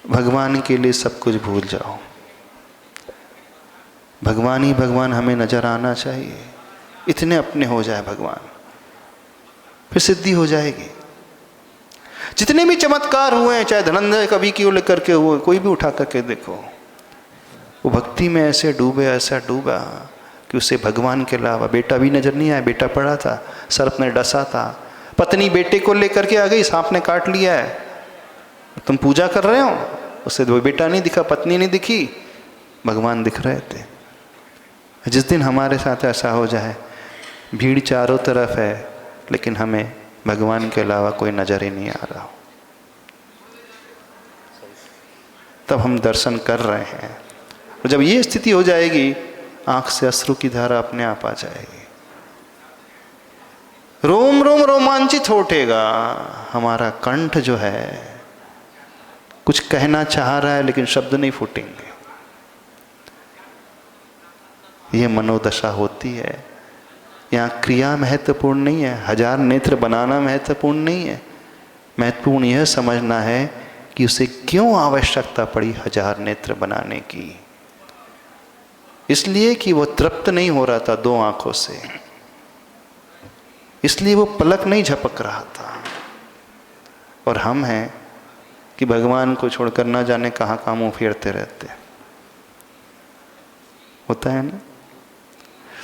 भगवान के लिए सब कुछ भूल जाओ। भगवान ही भगवान हमें नजर आना चाहिए। इतने अपने हो जाए भगवान, फिर सिद्धि हो जाएगी। जितने भी चमत्कार हुए हैं, चाहे धनंजय कवि की लेकर करके हुए, कोई भी उठा करके देखो, वो भक्ति में ऐसे डूबे, ऐसा डूबा कि उसे भगवान के अलावा बेटा भी नजर नहीं आया। बेटा पड़ा था, सर्प ने डसा था, पत्नी बेटे को लेकर के आ गई, सांप ने काट लिया है, तुम पूजा कर रहे हो, उसे वो बेटा नहीं दिखा, पत्नी नहीं दिखी, भगवान दिख रहे थे। जिस दिन हमारे साथ ऐसा हो जाए, भीड़ चारों तरफ है लेकिन हमें भगवान के अलावा कोई नजर ही नहीं आ रहा हो, तब हम दर्शन कर रहे हैं। और जब ये स्थिति हो जाएगी, आंख से अश्रु की धारा अपने आप आ जाएगी, रोम रोम रोमांचित हो उठेगा। हमारा कंठ जो है कुछ कहना चाह रहा है लेकिन शब्द नहीं फूटेंगे। ये मनोदशा होती है। यहाँ क्रिया महत्वपूर्ण नहीं है, 1000 नेत्र बनाना महत्वपूर्ण नहीं है। महत्वपूर्ण यह समझना है कि उसे क्यों आवश्यकता पड़ी 1000 नेत्र बनाने की। इसलिए कि वो तृप्त नहीं हो रहा था 2 आंखों से, इसलिए वो पलक नहीं झपक रहा था। और हम हैं कि भगवान को छोड़कर ना जाने कहाँ कहाँ मुँह फेरते रहते। होता है ना?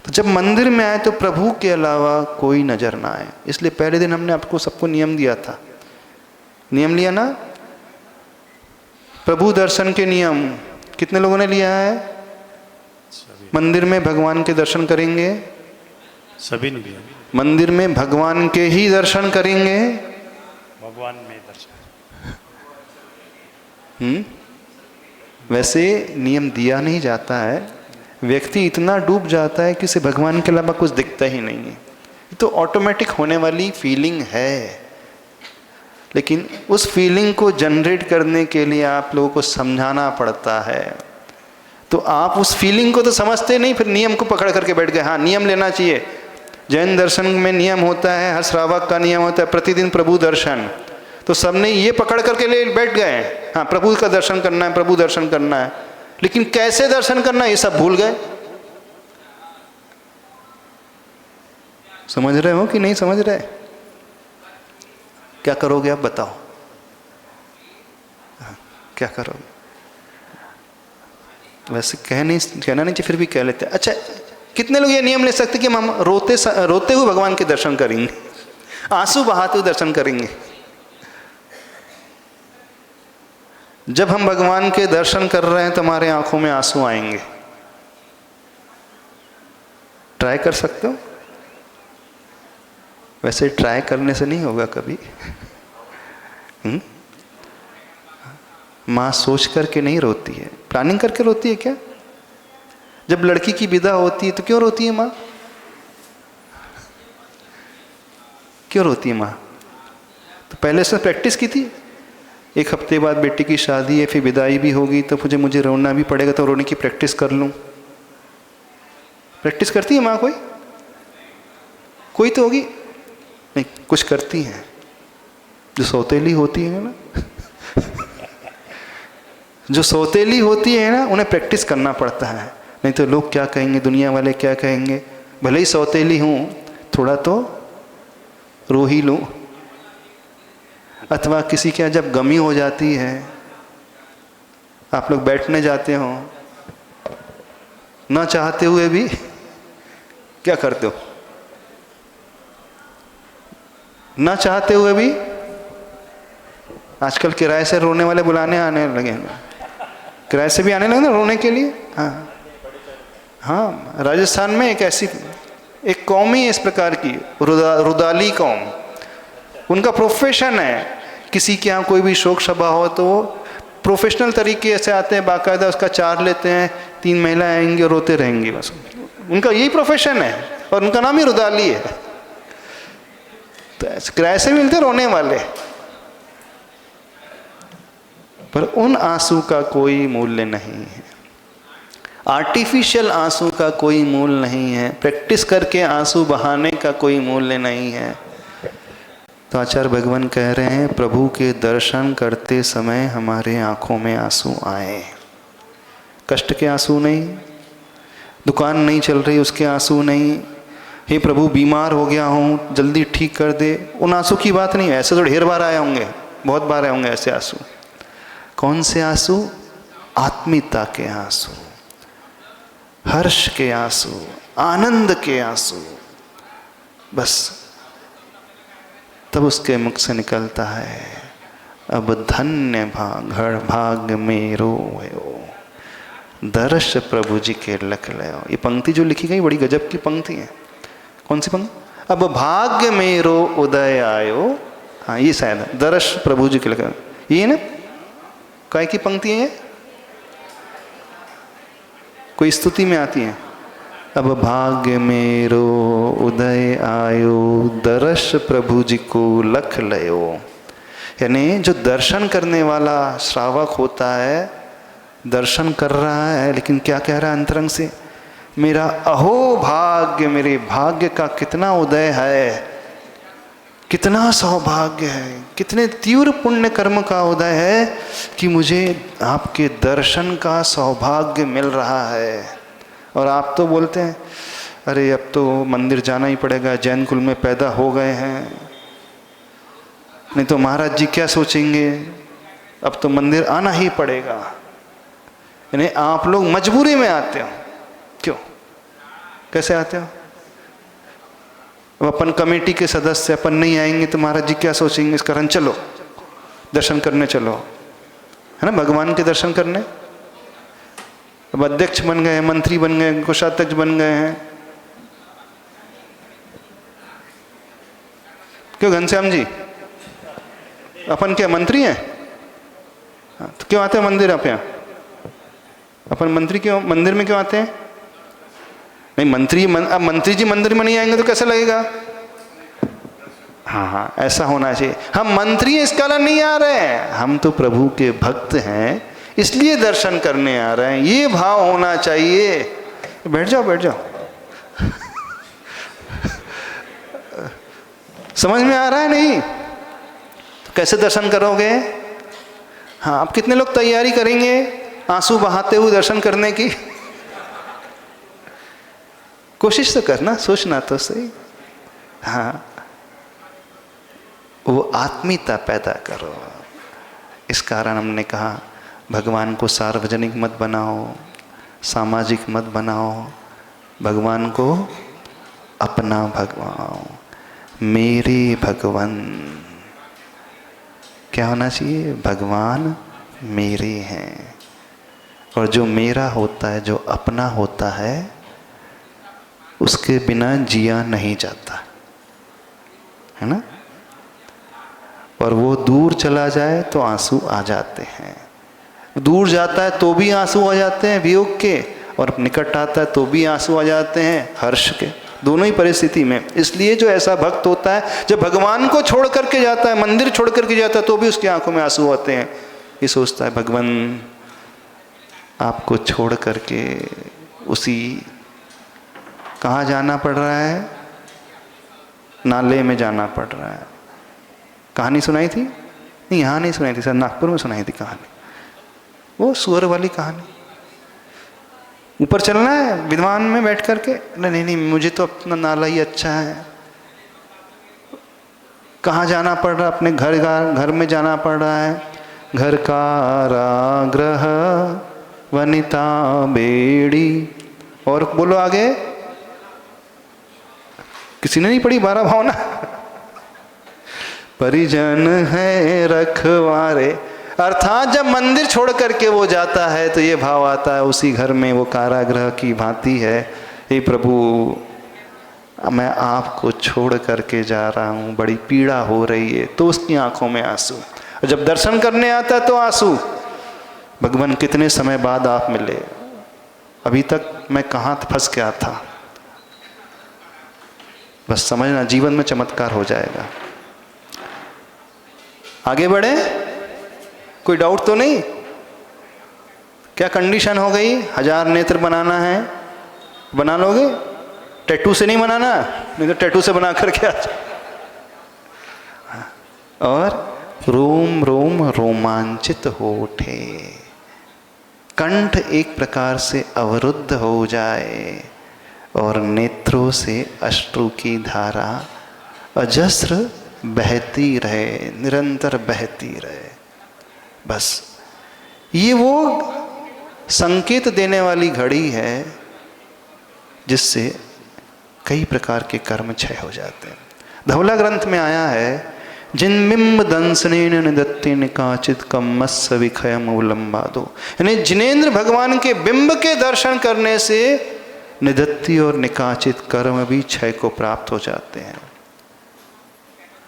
तो जब मंदिर में आए तो प्रभु के अलावा कोई नजर ना आए। इसलिए पहले दिन हमने आपको सबको नियम दिया था, नियम लिया ना, प्रभु दर्शन के नियम। कितने लोगों ने लिया है? मंदिर में भगवान के दर्शन करेंगे, सभी ने लिया। मंदिर में भगवान के ही दर्शन करेंगे, भगवान में दर्शन। वैसे नियम दिया नहीं जाता है, व्यक्ति इतना डूब जाता है कि उसे भगवान के अलावा कुछ दिखता ही नहीं है। तो ऑटोमेटिक होने वाली फीलिंग है, लेकिन उस फीलिंग को जनरेट करने के लिए आप लोगों को समझाना पड़ता है। तो आप उस फीलिंग को तो समझते नहीं, फिर नियम को पकड़ करके बैठ गए। हाँ, नियम लेना चाहिए। जैन दर्शन में नियम होता है, हर श्रावक का नियम होता है प्रतिदिन प्रभु दर्शन। तो सबने ये पकड़ करके ले बैठ गए, हाँ प्रभु का दर्शन करना है, प्रभु दर्शन करना है, लेकिन कैसे दर्शन करना है ये सब भूल गए। समझ रहे हो कि नहीं समझ रहे? क्या करोगे आप बताओ? क्या करोगे? वैसे कहना नहीं चाहिए, फिर भी कह लेते। अच्छा, कितने लोग ये नियम ले सकते कि हम रोते हुए भगवान के दर्शन करेंगे, आंसू बहाते हुए दर्शन करेंगे? जब हम भगवान के दर्शन कर रहे हैं तो हमारे आंखों में आंसू आएंगे। ट्राई कर सकते हो? वैसे ट्राई करने से नहीं होगा कभी। माँ सोच करके नहीं रोती है, प्लानिंग करके रोती है क्या? जब लड़की की विदा होती है तो क्यों रोती है माँ? क्यों रोती है माँ? तो पहले से प्रैक्टिस की थी। 1 हफ्ते बाद बेटी की शादी है, फिर विदाई भी होगी, तो मुझे रोना भी पड़ेगा, तो रोने की प्रैक्टिस कर लूँ। प्रैक्टिस करती है माँ? कोई तो होगी नहीं, कुछ करती हैं जो सौतेली होती है ना। जो सौतेली होती है ना, उन्हें प्रैक्टिस करना पड़ता है, नहीं तो लोग क्या कहेंगे, दुनिया वाले क्या कहेंगे। भले ही सौतेली हूँ, थोड़ा तो रो ही लूँ। अथवा किसी के जब गमी हो जाती है, आप लोग बैठने जाते हो, ना चाहते हुए भी क्या करते हो? ना चाहते हुए भी आजकल किराए से रोने वाले बुलाने आने लगे हैं, किराए से भी आने लगे ना रोने के लिए। हाँ हाँ, राजस्थान में एक कौम ही इस प्रकार की, रुदाली कौम, उनका प्रोफेशन है। किसी के यहाँ कोई भी शोक सभा हो तो वो प्रोफेशनल तरीके से आते हैं, बाकायदा उसका चार्ज लेते हैं, 3 महिलाएं आएंगी और रोते रहेंगी, बस उनका यही प्रोफेशन है, और उनका नाम ही रुदाली है। तो किराए से मिलते रोने वाले। पर उन आंसू का कोई मूल्य नहीं है। आर्टिफिशियल आंसू का कोई मूल्य नहीं है। प्रैक्टिस करके आंसू बहाने का कोई मूल्य नहीं है। तो आचार्य भगवान कह रहे हैं, प्रभु के दर्शन करते समय हमारे आंखों में आंसू आए। कष्ट के आंसू नहीं, दुकान नहीं चल रही उसके आंसू नहीं, हे प्रभु बीमार हो गया हूँ जल्दी ठीक कर दे, उन आंसू की बात नहीं है। ऐसे तो ढेर बार आए होंगे, बहुत बार आए होंगे ऐसे आंसू। कौन से आंसू? आत्मीयता के आंसू, हर्ष के आंसू, आनंद के आंसू। बस तब उसके मुख से निकलता है, अब धन्य भाग मेरो भयो, दर्श प्रभु जी के लख लयो। ये पंक्ति जो लिखी गई बड़ी गजब की पंक्ति है। कौन सी पंक्ति? अब भाग्य मेरो उदय आयो। हाँ ये शायद दर्श प्रभु जी के लख, ये ना काय की पंक्ति है? कोई स्तुति में आती है, अब भाग्य मेरो उदय आयो, दर्श प्रभु जी को लख लयो। यानी जो दर्शन करने वाला श्रावक होता है, दर्शन कर रहा है लेकिन क्या कह रहा है अंतरंग से? मेरा अहो भाग्य, मेरे भाग्य का कितना उदय है, कितना सौभाग्य है, कितने तीव्र पुण्य कर्म का उदय है कि मुझे आपके दर्शन का सौभाग्य मिल रहा है। और आप तो बोलते हैं अरे अब तो मंदिर जाना ही पड़ेगा, जैन कुल में पैदा हो गए हैं, नहीं तो महाराज जी क्या सोचेंगे, अब तो मंदिर आना ही पड़ेगा। यानी आप लोग मजबूरी में आते हो। क्यों? कैसे आते हो? अब अपन कमेटी के सदस्य अपन नहीं आएंगे तो महाराज जी क्या सोचेंगे, इस कारण चलो दर्शन करने चलो, है ना, भगवान के दर्शन करने। अब अध्यक्ष बन गए हैं, मंत्री बन गए, कोषाध्यक्ष बन गए हैं। क्यों घनश्याम जी, अपन क्या मंत्री हैं? तो क्यों आते हैं मंदिर आप यहाँ? अपन मंत्री क्यों मंदिर में क्यों आते हैं? नहीं अब मंत्री जी मंदिर में नहीं आएंगे तो कैसा लगेगा? हाँ ऐसा होना चाहिए। हम मंत्री इस कारण नहीं आ रहे हैं, हम तो प्रभु के भक्त हैं इसलिए दर्शन करने आ रहे हैं, ये भाव होना चाहिए। बैठ जाओ समझ में आ रहा है नहीं? तो कैसे दर्शन करोगे? हाँ, अब कितने लोग तैयारी करेंगे आंसू बहाते हुए दर्शन करने की? कोशिश तो करना, सोचना तो सही। हाँ, वो आत्मीयता पैदा करो। इस कारण हमने कहा भगवान को सार्वजनिक मत बनाओ, सामाजिक मत बनाओ, भगवान को अपना भगवान, मेरे भगवान। क्या होना चाहिए? भगवान मेरे हैं। और जो मेरा होता है, जो अपना होता है, उसके बिना जिया नहीं जाता, है ना। और वो दूर चला जाए तो आंसू आ जाते हैं, दूर जाता है तो भी आंसू आ जाते हैं वियोग के, और निकट आता है तो भी आंसू आ जाते हैं हर्ष के, दोनों ही परिस्थिति में। इसलिए जो ऐसा भक्त होता है, जब भगवान को छोड़ करके जाता है, मंदिर छोड़ करके जाता है, तो भी उसकी आंखों में आंसू आते हैं। ये सोचता है भगवान आपको छोड़ करके उसी कहाँ जाना पड़ रहा है, नाले में जाना पड़ रहा है। कहानी सुनाई थी? नहीं, यहाँ नहीं सुनाई थी सर, नागपुर में सुनाई थी कहानी, वो सुअर वाली कहानी। ऊपर चलना है विद्वान में बैठ करके, नहीं मुझे तो अपना नाला ही अच्छा है। कहाँ जाना पड़ रहा है? अपने घर में जाना पड़ रहा है। घर कारागृह वनिता बेड़ी, और बोलो आगे, किसी ने नहीं पढ़ी 12 भावना? परिजन है रखवारे, अर्थात जब मंदिर छोड़ करके वो जाता है तो ये भाव आता है उसी घर में वो कारागृह की भांति है। हे प्रभु, मैं आपको छोड़ करके जा रहा हूँ, बड़ी पीड़ा हो रही है, तो उसकी आंखों में आंसू। और जब दर्शन करने आता है तो आंसू, भगवान कितने समय बाद आप मिले, अभी तक मैं कहाँ फंस गया था। बस समझना, जीवन में चमत्कार हो जाएगा। आगे बढ़े। कोई डाउट तो नहीं? क्या कंडीशन हो गई? 1000 नेत्र बनाना है, बना लोगे? टैटू से नहीं बनाना, नहीं तो टैटू से बना कर क्या। और रोम रोम रोमांचित हो उठे, कंठ एक प्रकार से अवरुद्ध हो जाए और नेत्रों से अश्रु की धारा अजस्र बहती रहे, निरंतर बहती रहे। बस ये वो संकेत देने वाली घड़ी है जिससे कई प्रकार के कर्म क्षय हो जाते हैं। धवला ग्रंथ में आया है, जिन बिंब दंसनेन निदत्ते निकाचित कम्मस्स विखयम उलंबादो, यानी जिनेंद्र भगवान के बिंब के दर्शन करने से निदत्ति और निकाचित कर्म भी क्षय को प्राप्त हो जाते हैं।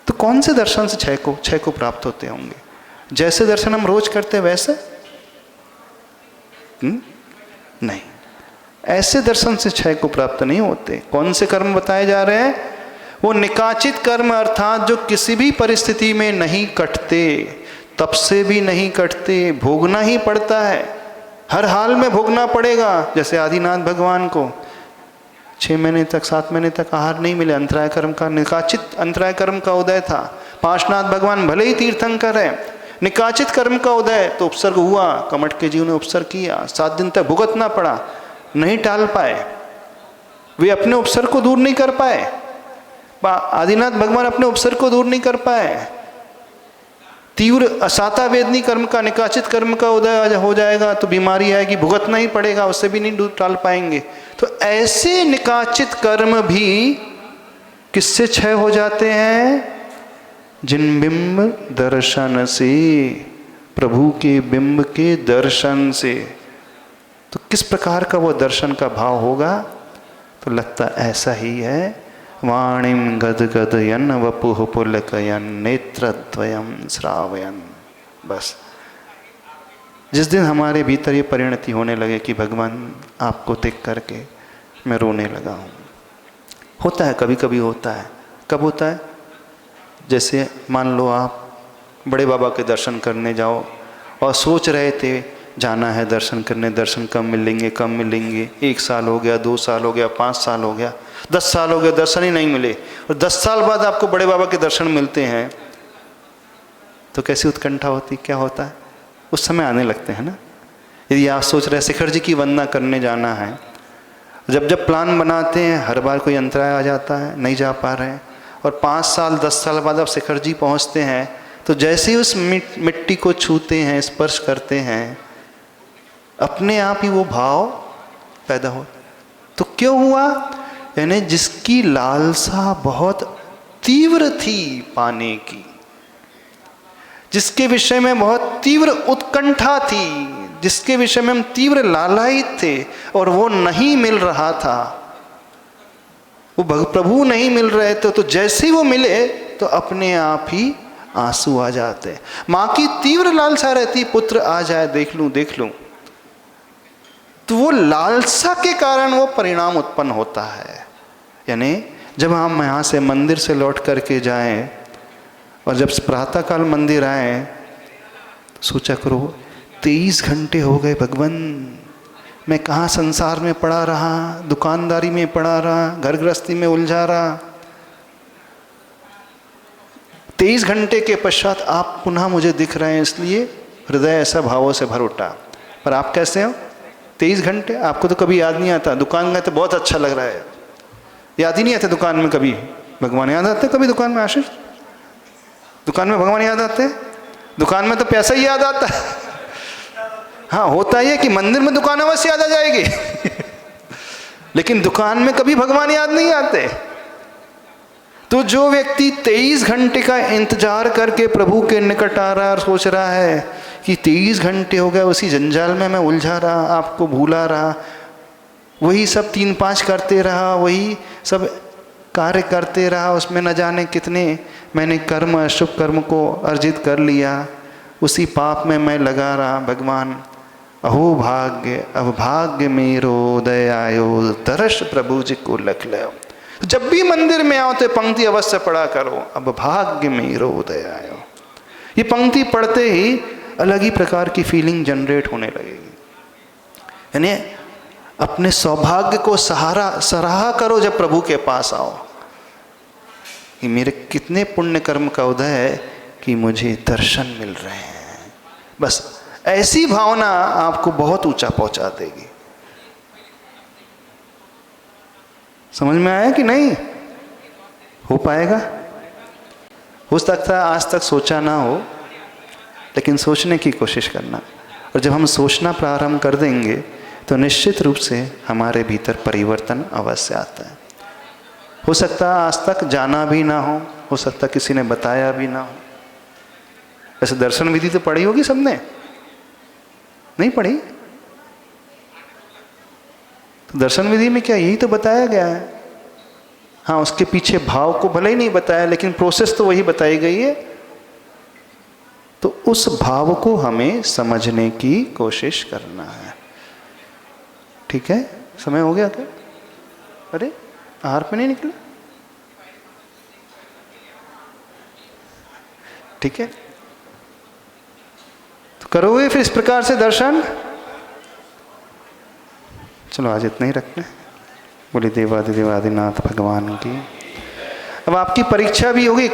तो कौन से दर्शन से क्षय को प्राप्त होते होंगे? जैसे दर्शन हम रोज करते हैं वैसे? नहीं, ऐसे दर्शन से क्षय को प्राप्त नहीं होते। कौन से कर्म बताए जा रहे हैं? वो निकाचित कर्म, अर्थात जो किसी भी परिस्थिति में नहीं कटते, तप से भी नहीं कटते, भोगना ही पड़ता है, हर हाल में भोगना पड़ेगा। जैसे आदिनाथ भगवान को 6 महीने तक 7 महीने तक आहार नहीं मिले, अंतराय कर्म का, निकाचित अंतराय कर्म का उदय था। पांचनाथ भगवान भले ही तीर्थंकर है, निकाचित कर्म का उदय तो उपसर्ग हुआ, कमठ के जीव ने उपसर्ग किया, 7 दिन तक भुगतना पड़ा, नहीं टाल पाए, वे अपने उपसर्ग को दूर नहीं कर पाए। आदिनाथ भगवान अपने उपसर्ग को दूर नहीं कर पाए। तीव्र असाता वेदनी कर्म का, निकाचित कर्म का उदय हो जाएगा तो बीमारी आएगी, भुगतना ही पड़ेगा, उससे भी नहीं टाल पाएंगे। तो ऐसे निकाचित कर्म भी किससे क्षय हो जाते हैं? जिन बिंब दर्शन से, प्रभु के बिंब के दर्शन से। तो किस प्रकार का वो दर्शन का भाव होगा? तो लगता ऐसा ही है, वाणीम गद गदयन वपुः पुलकयन नेत्रद्वयम श्रावयन। बस जिस दिन हमारे भीतर ये परिणति होने लगे कि भगवान आपको देख करके मैं रोने लगा हूँ। होता है, कभी कभी होता है। कब होता है? जैसे मान लो आप बड़े बाबा के दर्शन करने जाओ और सोच रहे थे जाना है दर्शन करने, दर्शन कब मिलेंगे कब मिलेंगे, 1 साल हो गया, 2 साल हो गया, 5 साल हो गया, 10 साल हो गया, दर्शन ही नहीं मिले, और 10 साल बाद आपको बड़े बाबा के दर्शन मिलते हैं तो कैसी उत्कंठा होती, क्या होता है? उस समय आने लगते हैं ना। यदि आप सोच रहे हैं शिखर जी की वंदना करने जाना है, जब जब प्लान बनाते हैं हर बार कोई अंतराय आ जाता है, नहीं जा पा रहे हैं, और 5 साल 10 साल बाद आप शिखर जी पहुँचते हैं तो जैसे ही उस मिट्टी को छूते हैं, स्पर्श करते हैं, अपने आप ही वो भाव पैदा हो। तो क्यों हुआ? यानी जिसकी लालसा बहुत तीव्र थी पाने की, जिसके विषय में बहुत तीव्र उत्कंठा थी, जिसके विषय में हम तीव्र लालायित थे और वो नहीं मिल रहा था, वो प्रभु नहीं मिल रहे थे, तो जैसे ही वो मिले तो अपने आप ही आंसू आ जाते। माँ की तीव्र लालसा रहती पुत्र आ जाए, देख लूं देख लूं, तो वो लालसा के कारण वो परिणाम उत्पन्न होता है। यानी जब हम यहाँ से मंदिर से लौट करके जाएं और जब प्रातःकाल मंदिर आए तो सोचा करो 23 घंटे हो गए भगवान, मैं कहाँ संसार में पड़ा रहा, दुकानदारी में पड़ा रहा, घर गृहस्थी में उलझा रहा। 23 घंटे के पश्चात आप पुनः मुझे दिख रहे हैं, इसलिए हृदय ऐसा भावों से भर उठा। पर आप कैसे हो? 23 घंटे आपको तो कभी याद नहीं आता। दुकान गए तो बहुत अच्छा लग रहा है, याद ही नहीं आते दुकान में कभी। भगवान याद आते कभी दुकान में? आशीष, दुकान में भगवान याद आते? दुकान में तो पैसा ही याद आता है। हाँ, होता ही है कि मंदिर में दुकान अवश्य याद आ जाएगी लेकिन दुकान में कभी भगवान याद नहीं आते। तो जो व्यक्ति 23 घंटे का इंतजार करके प्रभु के निकट आ रहा है और सोच रहा है कि 23 घंटे हो गए उसी जंजाल में मैं उलझा रहा, आपको भूला रहा, वही सब 3-5 करते रहा, वही सब कार्य करते रहा, उसमें न जाने कितने मैंने कर्म, अशुभ कर्म को अर्जित कर लिया, उसी पाप में मैं लगा रहा। भगवान अहो भाग्य, अब भाग्य मेरो उदय आयो, दर्श प्रभु जी को लख लो। जब भी मंदिर में आओ तो पंक्ति अवश्य पढ़ा करो, अब भाग्य मेरो उदय आयो। ये पंक्ति पढ़ते ही अलग ही प्रकार की फीलिंग जनरेट होने लगेगी। यानी अपने सौभाग्य को सराहा करो जब प्रभु के पास आओ कि मेरे कितने पुण्य कर्म का उदय है कि मुझे दर्शन मिल रहे हैं। बस ऐसी भावना आपको बहुत ऊंचा पहुंचा देगी। समझ में आया कि नहीं? हो पाएगा? हो सकता है आज तक सोचा ना हो, लेकिन सोचने की कोशिश करना। और जब हम सोचना प्रारंभ कर देंगे तो निश्चित रूप से हमारे भीतर परिवर्तन अवश्य आता है। हो सकता है आज तक जाना भी ना हो सकता किसी ने बताया भी ना हो। वैसे दर्शन विधि तो पढ़ी होगी सबने, नहीं पढ़ी? तो दर्शन विधि में क्या यही तो बताया गया है। हाँ, उसके पीछे भाव को भले ही नहीं बताया, लेकिन प्रोसेस तो वही बताई गई है। तो उस भाव को हमें समझने की कोशिश करना है। ठीक है, समय हो गया क्या? अरे आहार पे नहीं निकला? ठीक है, तो करोगे फिर इस प्रकार से दर्शन? चलो आज इतना ही रखते हैं। बोले देवादिदेवादिनाथ भगवान की। अब आपकी परीक्षा भी होगी।